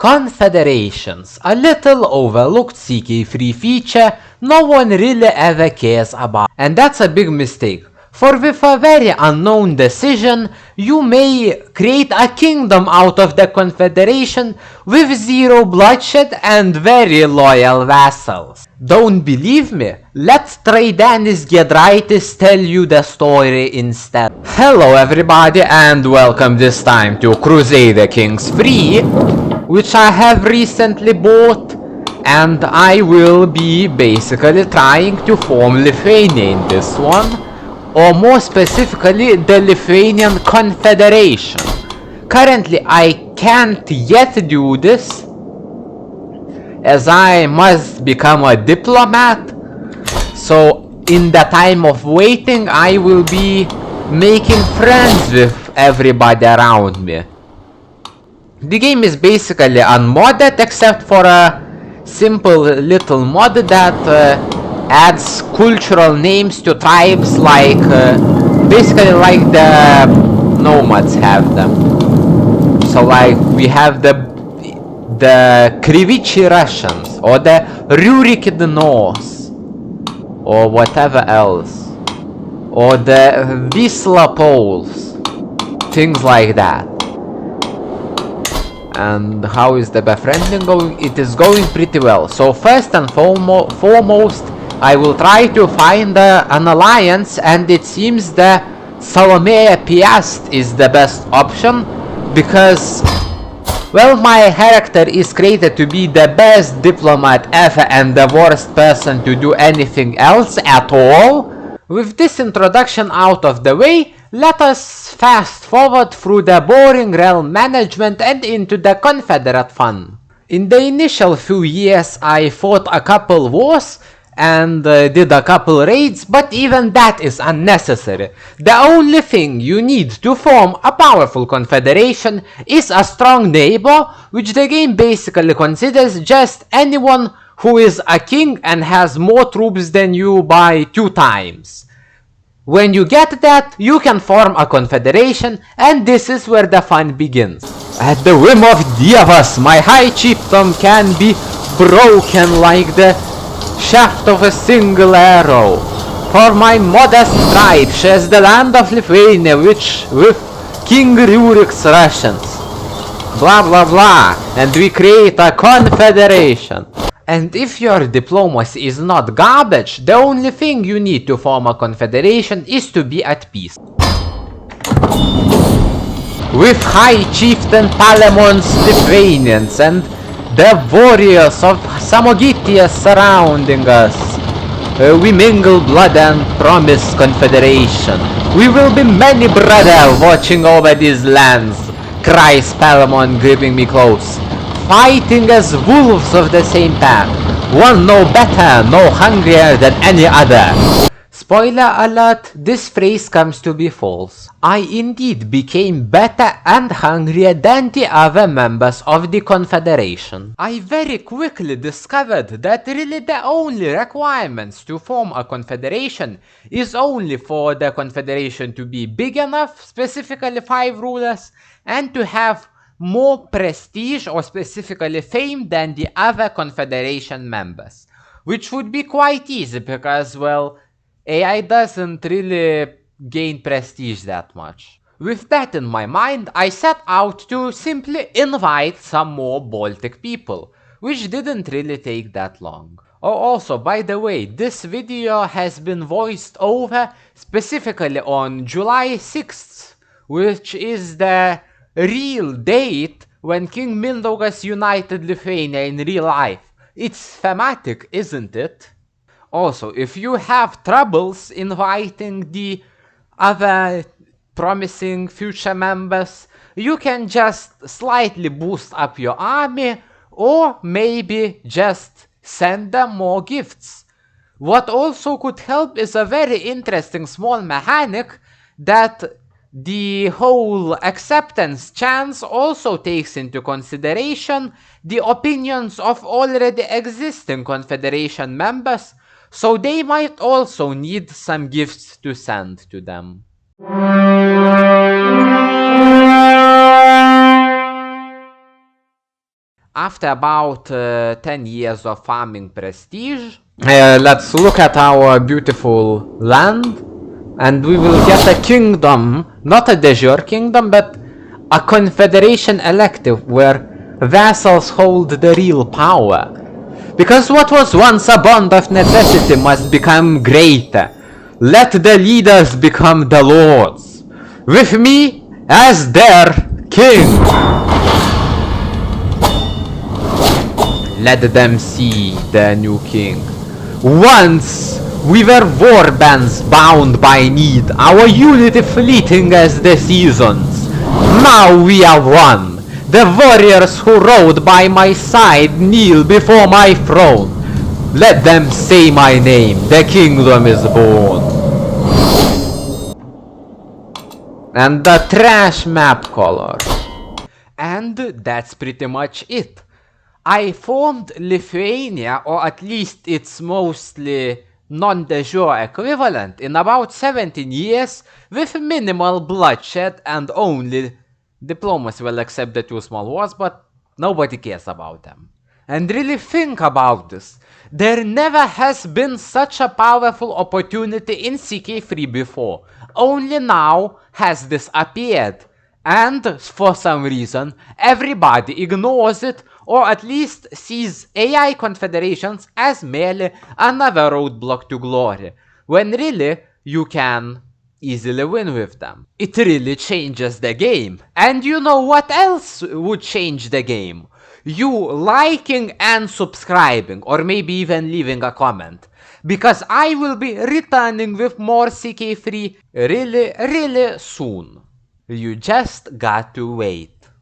Confederations, a little overlooked CK3 feature no one really ever cares about. And that's a big mistake, for with a very unknown decision, you may create a kingdom out of the Confederation with zero bloodshed and very loyal vassals. Don't believe me? Let Traidanis Giedraitis tell you the story instead. Hello everybody and welcome this time to Crusaderkings 3, which I have recently bought, and I will be basically trying to form Lithuania in this one, or more specifically the Lithuanian Confederation. Currently I can't yet do this, as I must become a diplomat, so in the time of waiting I will be making friends with everybody around me. The game is basically unmodded except for a simple little mod that adds cultural names to tribes like basically like the nomads have them. So like we have the Krivichi Russians or the Rurikid Norse or whatever else, or the Wisla Poles, things like that. And how is the befriending going? It is going pretty well. So first and foremost, I will try to find an alliance, and it seems that Salomea Piast is the best option, because, well, my character is created to be the best diplomat ever and the worst person to do anything else at all. With this introduction out of the way, let us fast forward through the boring realm management and into the Confederate fun. In the initial few years I fought a couple wars and did a couple raids, but even that is unnecessary. The only thing you need to form a powerful confederation is a strong neighbor, which the game basically considers just anyone who is a king and has more troops than you by 2 times. When you get that, you can form a confederation, and this is where the fun begins. At the whim of Dievas, my high chiefdom can be broken like the shaft of a single arrow. For my modest tribe shares the land of Lithuania, which with King Rurik's Russians. Blah blah blah, and we create a confederation. And if your diplomacy is not garbage, the only thing you need to form a confederation is to be at peace. With High Chieftain Palemon's Lithuanians and the warriors of Samogitia surrounding us, we mingle blood and promise confederation. We will be many, brother, watching over these lands, cries Palemon, gripping me close. Fighting as wolves of the same pack, one no better, no hungrier than any other. Spoiler alert, this phrase comes to be false. I indeed became better and hungrier than the other members of the Confederation. I very quickly discovered that really the only requirements to form a confederation is only for the confederation to be big enough, specifically 5 rulers, and to have more prestige or specifically fame than the other confederation members, which would be quite easy because, well, AI doesn't really gain prestige that much. With that in my mind, I set out to simply invite some more Baltic people, which didn't really take that long. Oh, also, by the way, this video has been voiced over specifically on July 6th, which is the real date when King Mindaugas united Lithuania in real life. It's thematic, isn't it? Also, if you have troubles inviting the other promising future members, you can just slightly boost up your army, or maybe just send them more gifts. What also could help is a very interesting small mechanic that the whole acceptance chance also takes into consideration the opinions of already existing confederation members, so they might also need some gifts to send to them. After about 10 years of farming prestige, let's look at our beautiful land, and we will get a kingdom, not a de jure kingdom, but a confederation elective where vassals hold the real power. Because what was once a bond of necessity must become greater. Let the leaders become the lords, with me as their king. Let them see the new king. Once we were warbands bound by need, our unity fleeting as the seasons. Now we are one. The warriors who rode by my side kneel before my throne. Let them say my name. The kingdom is born. And the trash map color. And that's pretty much it. I formed Lithuania, or at least its mostly non-de jure equivalent, in about 17 years, with minimal bloodshed and only diplomacy. Will accept the 2 small wars, but nobody cares about them. And really think about this. There never has been such a powerful opportunity in CK3 before. Only now has this appeared. And for some reason, everybody ignores it, or at least sees AI confederations as merely another roadblock to glory, when really you can easily win with them. It really changes the game. And you know what else would change the game? You liking and subscribing, or maybe even leaving a comment. Because I will be returning with more CK3 really soon. You just got to wait.